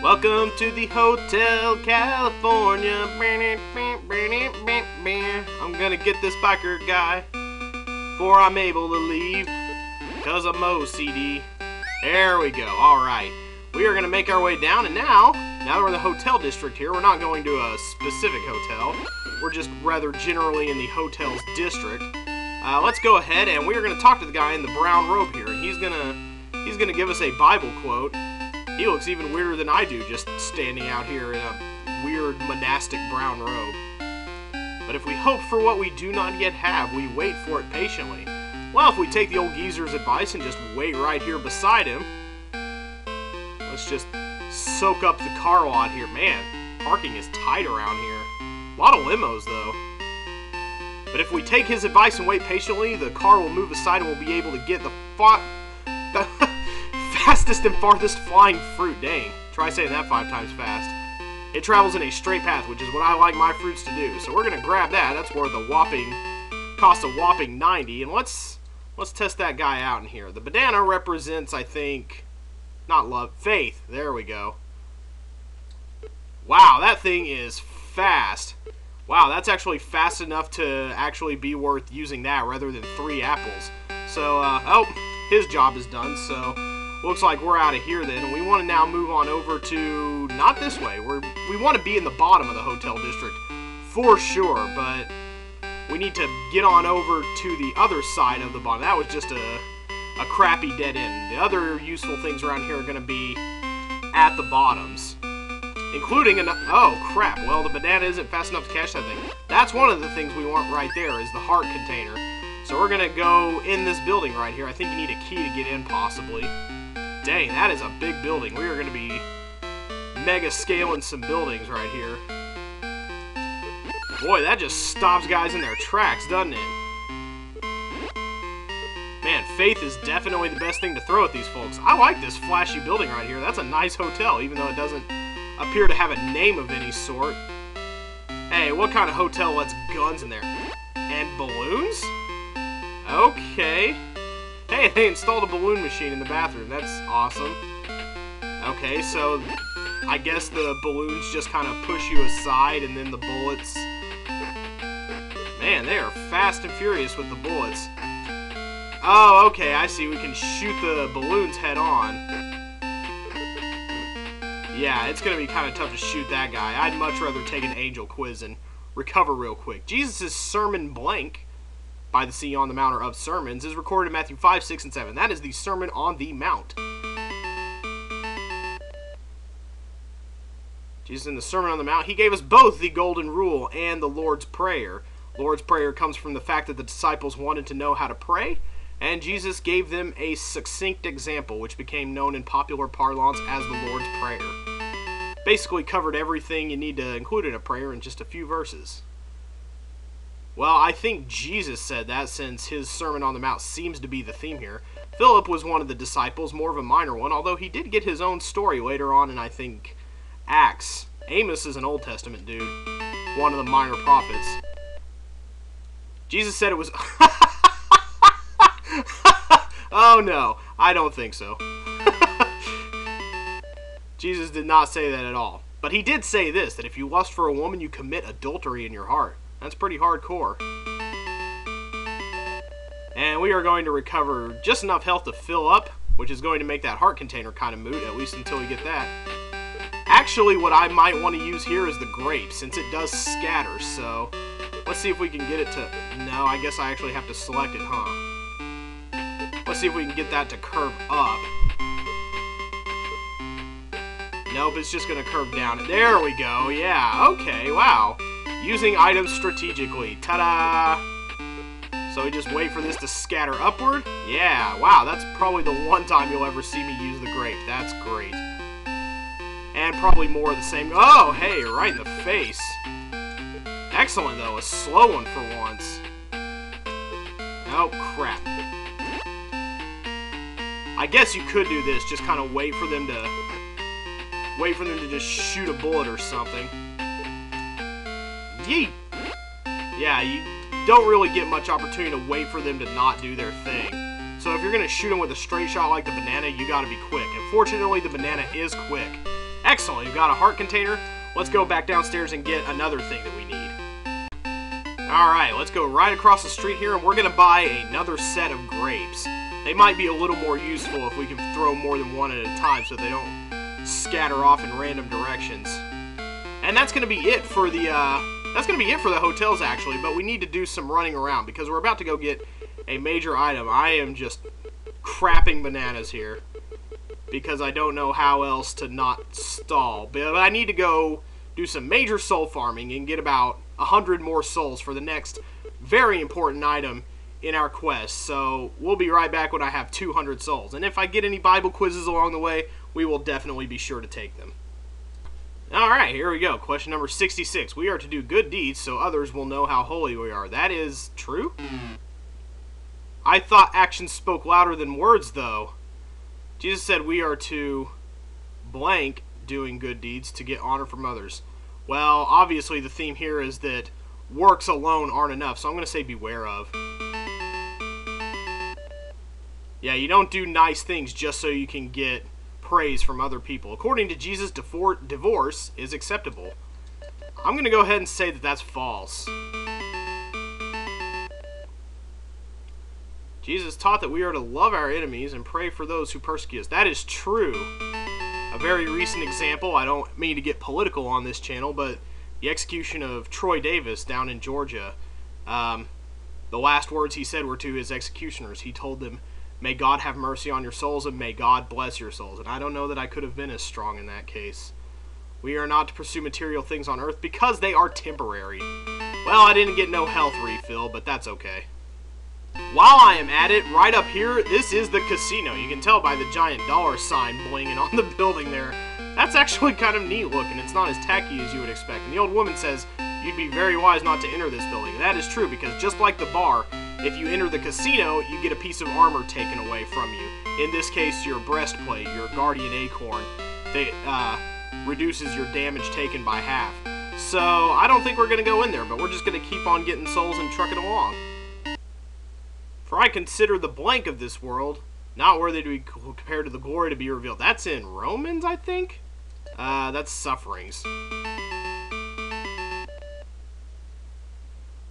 Welcome to the Hotel California. I'm gonna get this biker guy before I'm able to leave, because I'm OCD. There we go. Alright. We are gonna make our way down, and now that we're in the hotel district here, we're not going to a specific hotel. We're just rather generally in the hotel's district. Let's go ahead, and we're gonna talk to the guy in the brown robe here, and he's gonna give us a Bible quote. He looks even weirder than I do, just standing out here in a weird monastic brown robe. But if we hope for what we do not yet have, we wait for it patiently. Well, if we take the old geezer's advice and just wait right here beside him, let's just soak up the car lot here. Man, parking is tight around here. A lot of limos, though. But if we take his advice and wait patiently, the car will move aside and we'll be able to get the fastest and farthest flying fruit. Dang. Try saying that 5 times fast. It travels in a straight path, which is what I like my fruits to do. So we're going to grab that. That's worth a whopping, cost a whopping 90. And let's test that guy out in here. The banana represents, I think, not love, faith. There we go. Wow, that thing is fast. Wow, that's actually fast enough to actually be worth using that rather than 3 apples. So, oh, his job is done, so looks like we're out of here then, and we want to now move on over to, not this way, we want to be in the bottom of the hotel district for sure, but we need to get on over to the other side of the bottom. That was just a crappy dead end. The other useful things around here are going to be at the bottoms, including oh crap, well the banana isn't fast enough to catch that thing. That's one of the things we want right there, is the heart container. So we're going to go in this building right here. I think you need a key to get in possibly. Dang, that is a big building. We are going to be mega scaling some buildings right here. Boy, that just stops guys in their tracks, doesn't it? Man, faith is definitely the best thing to throw at these folks. I like this flashy building right here. That's a nice hotel, even though it doesn't appear to have a name of any sort. Hey, what kind of hotel lets guns in there? And balloons? Okay. Hey, they installed a balloon machine in the bathroom. That's awesome. Okay, so I guess the balloons just kind of push you aside, and then the bullets... Man, they are fast and furious with the bullets. Oh, okay, I see. We can shoot the balloons head on. Yeah, it's going to be kind of tough to shoot that guy. I'd much rather take an angel quiz and recover real quick. Jesus' sermon blank, by the Sea on the Mount, or of sermons, is recorded in Matthew 5, 6, and 7. That is the Sermon on the Mount. Jesus, in the Sermon on the Mount, he gave us both the Golden Rule and the Lord's Prayer. Lord's Prayer comes from the fact that the disciples wanted to know how to pray, and Jesus gave them a succinct example, which became known in popular parlance as the Lord's Prayer. Basically covered everything you need to include in a prayer in just a few verses. Well, I think Jesus said that, since his Sermon on the Mount seems to be the theme here. Philip was one of the disciples, more of a minor one, although he did get his own story later on in, I think, Acts. Amos is an Old Testament dude, one of the minor prophets. Jesus said it was... Oh no, I don't think so. Jesus did not say that at all. But he did say this, that if you lust for a woman, you commit adultery in your heart. That's pretty hardcore. And we are going to recover just enough health to fill up, which is going to make that heart container kind of moot, at least until we get that. Actually, what I might want to use here is the grape, since it does scatter, so let's see if we can get it to... No, I guess I actually have to select it, huh? Let's see if we can get that to curve up. Nope, it's just going to curve down. There we go, yeah, okay, wow. Using items strategically. Ta-da! So we just wait for this to scatter upward. Yeah, wow, that's probably the one time you'll ever see me use the grape. That's great. And probably more of the same. Oh, hey, right in the face. Excellent, though. A slow one for once. Oh, crap. I guess you could do this. Just kind of wait for them to just shoot a bullet or something. Yeet! Yeah, you don't really get much opportunity to wait for them to not do their thing. So if you're going to shoot them with a straight shot like the banana, you got to be quick. And fortunately, the banana is quick. Excellent, we've got a heart container. Let's go back downstairs and get another thing that we need. Alright, let's go right across the street here, and we're going to buy another set of grapes. They might be a little more useful if we can throw more than one at a time so they don't scatter off in random directions. And that's going to be it for the hotels, actually, but we need to do some running around because we're about to go get a major item. I am just crapping bananas here because I don't know how else to not stall. But I need to go do some major soul farming and get about 100 more souls for the next very important item in our quest. So we'll be right back when I have 200 souls. And if I get any Bible quizzes along the way, we will definitely be sure to take them. Alright, here we go. Question number 66. We are to do good deeds so others will know how holy we are. That is true? I thought actions spoke louder than words, though. Jesus said we are to blank doing good deeds to get honor from others. Well, obviously the theme here is that works alone aren't enough, so I'm going to say beware of. Yeah, you don't do nice things just so you can get praise from other people. According to Jesus, divorce is acceptable. I'm going to go ahead and say that that's false. Jesus taught that we are to love our enemies and pray for those who persecute us. That is true. A very recent example, I don't mean to get political on this channel, but the execution of Troy Davis down in Georgia. The last words he said were to his executioners. He told them, "May God have mercy on your souls, and may God bless your souls." And I don't know that I could have been as strong in that case. We are not to pursue material things on earth because they are temporary. Well, I didn't get no health refill, but that's okay. While I am at it, right up here, this is the casino. You can tell by the giant dollar sign blinging on the building there. That's actually kind of neat looking. It's not as tacky as you would expect. And the old woman says, you'd be very wise not to enter this building. And that is true, because just like the bar, if you enter the casino, you get a piece of armor taken away from you. In this case, your breastplate, your guardian acorn, that reduces your damage taken by half. So, I don't think we're going to go in there, but we're just going to keep on getting souls and trucking along. For I consider the blank of this world not worthy to be compared to the glory to be revealed. That's in Romans, I think? That's sufferings.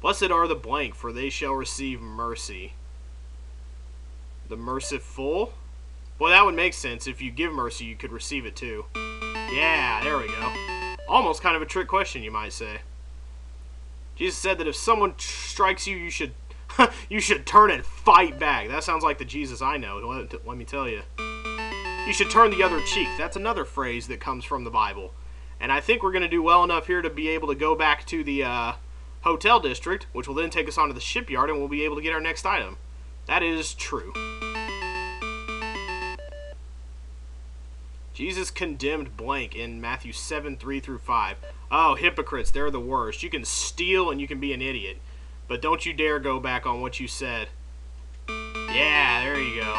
Blessed are the blank, for they shall receive mercy. The merciful? Boy, that would make sense. If you give mercy, you could receive it too. Yeah, there we go. Almost kind of a trick question, you might say. Jesus said that if someone strikes you, you should turn and fight back. That sounds like the Jesus I know, let me tell you. You should turn the other cheek. That's another phrase that comes from the Bible. And I think we're going to do well enough here to be able to go back to the hotel district, which will then take us onto the shipyard, and we'll be able to get our next item. That is true. Jesus condemned blank in Matthew 7:3-5. Oh, hypocrites, they're the worst. You can steal and you can be an idiot. But don't you dare go back on what you said. Yeah, there you go.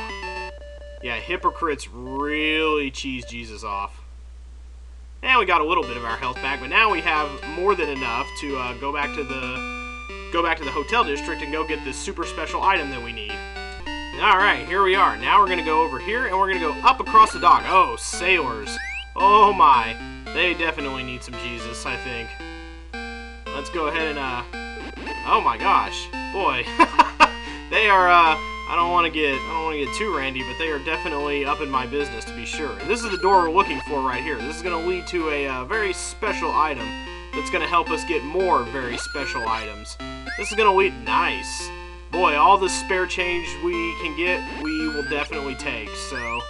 Yeah, hypocrites really cheese Jesus off. And we got a little bit of our health back, but now we have more than enough to go back to the hotel district and go get this super special item that we need. Alright, here we are. Now we're going to go over here, and we're going to go up across the dock. Oh, sailors. Oh my. They definitely need some Jesus, I think. Let's go ahead and, oh my gosh, boy, they are. I don't want to get too randy, but they are definitely up in my business to be sure. And this is the door we're looking for right here. This is going to lead to a very special item that's going to help us get more very special items. This is going to lead. Nice, boy. All the spare change we can get, we will definitely take. So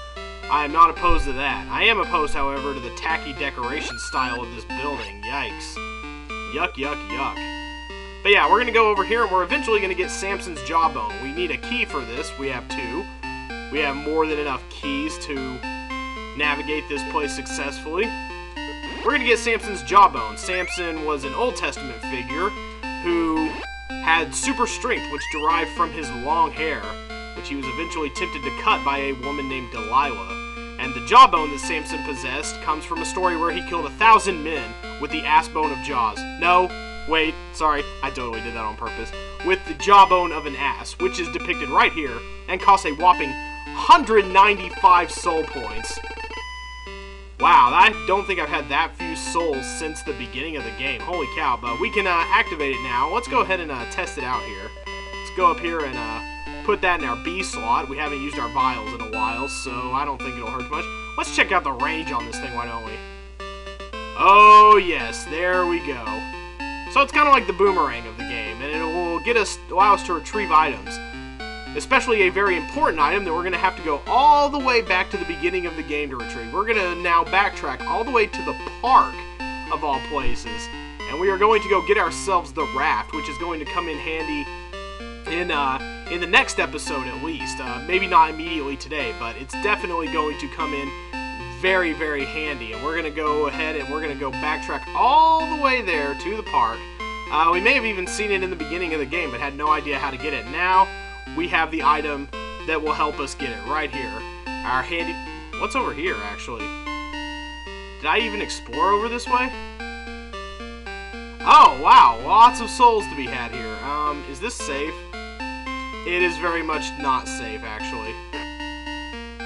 I am not opposed to that. I am opposed, however, to the tacky decoration style of this building. Yikes. Yuck, yuck, yuck. But yeah, we're going to go over here, and we're eventually going to get Samson's jawbone. We need a key for this. We have 2. We have more than enough keys to navigate this place successfully. We're going to get Samson's jawbone. Samson was an Old Testament figure who had super strength, which derived from his long hair, which he was eventually tempted to cut by a woman named Delilah. And the jawbone that Samson possessed comes from a story where he killed 1,000 men with the ass bone of Jaws. No. Wait, sorry, I totally did that on purpose. With the jawbone of an ass, which is depicted right here, and costs a whopping 195 soul points. Wow, I don't think I've had that few souls since the beginning of the game. Holy cow, but we can activate it now. Let's go ahead and test it out here. Let's go up here and put that in our B slot. We haven't used our vials in a while, so I don't think it'll hurt much. Let's check out the range on this thing, why don't we? Oh, yes, there we go. So it's kind of like the boomerang of the game, and it will allow us to retrieve items. Especially a very important item that we're going to have to go all the way back to the beginning of the game to retrieve. We're going to now backtrack all the way to the park, of all places. And we are going to go get ourselves the raft, which is going to come in handy in the next episode at least. Maybe not immediately today, but it's definitely going to come in very, very handy. And we're going to go ahead and we're going to go backtrack all the way there to the park. We may have even seen it in the beginning of the game, but had no idea how to get it. Now we have the item that will help us get it right here. Our handy... What's over here, actually? Did I even explore over this way? Oh, wow. Lots of souls to be had here. Is this safe? It is very much not safe, actually.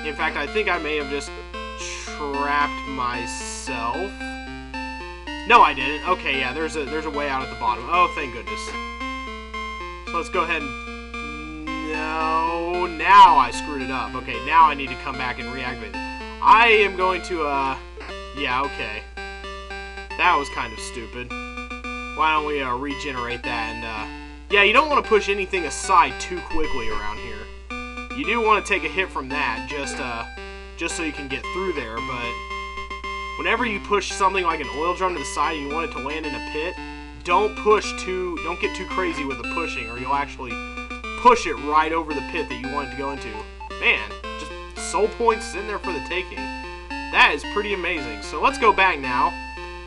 In fact, I think I may have just trapped myself. No, I didn't. Okay, yeah, there's a way out at the bottom. Oh, thank goodness. So let's go ahead and... No, now I screwed it up. Okay, now I need to come back and reactivate it. I am going to, yeah, okay. That was kind of stupid. Why don't we, regenerate that and, yeah, you don't want to push anything aside too quickly around here. You do want to take a hit from that, just so you can get through there, but whenever you push something like an oil drum to the side and you want it to land in a pit, don't get too crazy with the pushing, or you'll actually push it right over the pit that you want it to go into. Man, just soul points in there for the taking. That is pretty amazing. So let's go back now.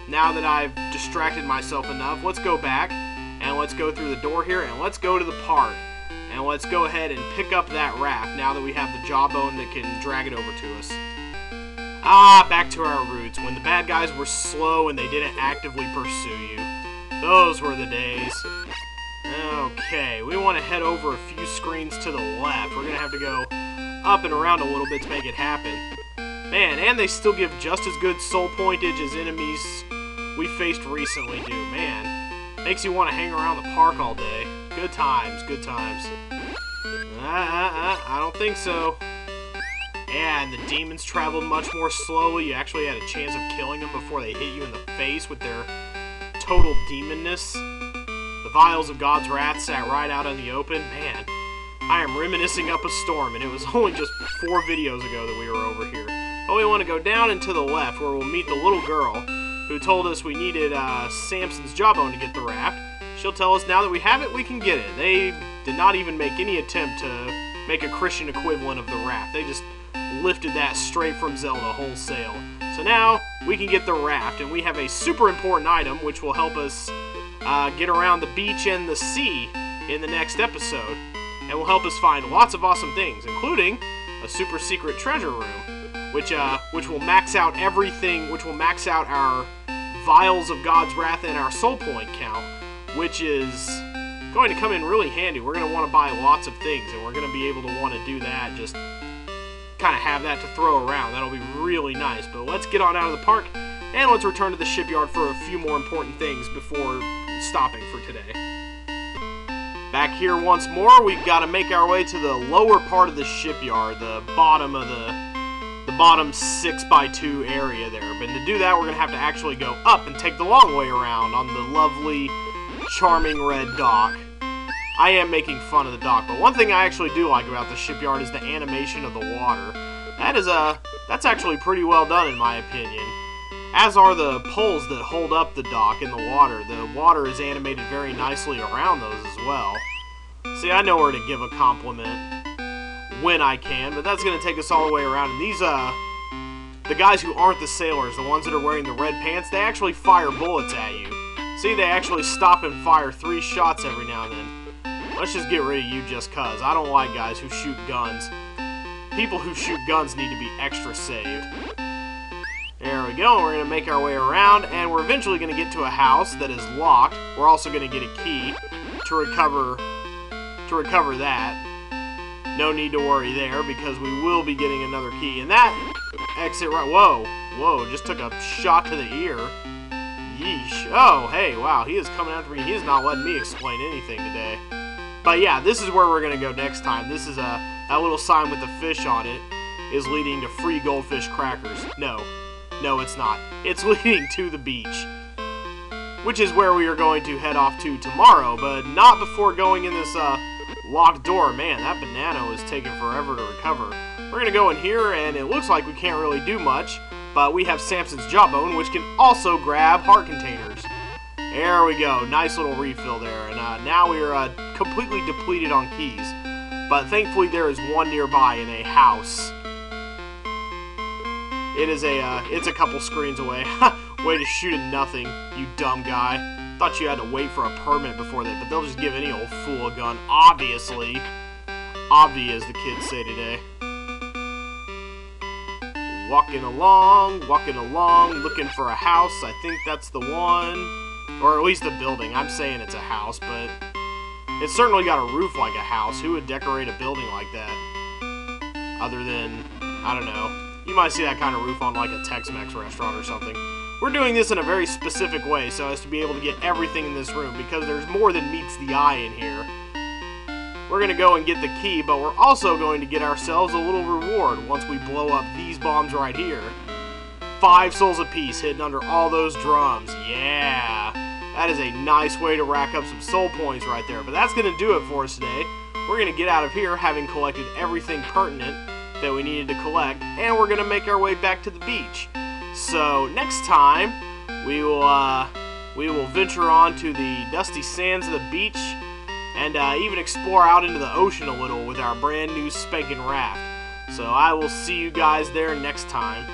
Now that I've distracted myself enough, let's go back and let's go through the door here and let's go to the park. And let's go ahead and pick up that raft now that we have the jawbone that can drag it over to us. Ah, back to our roots. When the bad guys were slow and they didn't actively pursue you. Those were the days. Okay, we want to head over a few screens to the left. We're going to have to go up and around a little bit to make it happen. Man, and they still give just as good soul pointage as enemies we faced recently do. Man, makes you want to hang around the park all day. Good times, good times. I don't think so. And the demons traveled much more slowly. You actually had a chance of killing them before they hit you in the face with their total demonness. The vials of God's wrath sat right out in the open. Man, I am reminiscing up a storm, and it was only just 4 videos ago that we were over here. But we want to go down and to the left, where we'll meet the little girl who told us we needed Samson's jawbone to get the raft. She'll tell us now that we have it, we can get it. They did not even make any attempt to make a Christian equivalent of the raft. They just lifted that straight from Zelda wholesale. So now we can get the raft, and we have a super important item which will help us get around the beach and the sea in the next episode, and will help us find lots of awesome things, including a super secret treasure room, which will max out everything, which will max out our vials of God's wrath and our soul point count, which is going to come in really handy. We're going to want to buy lots of things, and we're going to be able to want to do that, just kind of have that to throw around. That'll be really nice. But let's get on out of the park, and let's return to the shipyard for a few more important things before stopping for today. Back here once more, we've got to make our way to the lower part of the shipyard, the bottom of the bottom 6x2 area there. But to do that, we're going to have to actually go up and take the long way around on the lovely, charming red dock. I am making fun of the dock, but one thing I actually do like about the shipyard is the animation of the water. That's actually pretty well done in my opinion. As are the poles that hold up the dock in the water. The water is animated very nicely around those as well. See, I know where to give a compliment when I can, but that's going to take us all the way around. And these, the guys who aren't the sailors, the ones that are wearing the red pants, they actually fire bullets at you. See, they actually stop and fire 3 shots every now and then. Let's just get rid of you just cuz. I don't like guys who shoot guns. People who shoot guns need to be extra saved. There we go. We're going to make our way around, and we're eventually going to get to a house that is locked. We're also going to get a key to recover that. No need to worry there, because we will be getting another key. And that exit right... Whoa. Whoa, just took a shot to the ear. Yeesh. Oh, hey, wow, he is coming after me. He is not letting me explain anything today. But yeah, this is where we're going to go next time. This is that little sign with the fish on it is leading to free goldfish crackers. No, it's not. It's leading to the beach, which is where we are going to head off to tomorrow, but not before going in this locked door. Man, that banana was taking forever to recover. We're going to go in here, and it looks like we can't really do much, but we have Samson's Jawbone, which can also grab heart containers. There we go. Nice little refill there. And now we are completely depleted on keys. But thankfully there is one nearby in a house. It's a couple screens away. Way to shoot at nothing, you dumb guy. Thought you had to wait for a permit before that, but they'll just give any old fool a gun, obviously. Obvious, the kids say today. Walking along, looking for a house. I think that's the one. Or at least the building. I'm saying it's a house, but it's certainly got a roof like a house. Who would decorate a building like that? Other than, I don't know. You might see that kind of roof on like a Tex-Mex restaurant or something. We're doing this in a very specific way so as to be able to get everything in this room because there's more than meets the eye in here. We're going to go and get the key, but we're also going to get ourselves a little reward once we blow up these bombs right here. 5 souls apiece hidden under all those drums. Yeah! That is a nice way to rack up some soul points right there. But that's going to do it for us today. We're going to get out of here having collected everything pertinent that we needed to collect, and we're going to make our way back to the beach. So next time, we will venture on to the dusty sands of the beach and even explore out into the ocean a little with our brand new spanking raft. So I will see you guys there next time.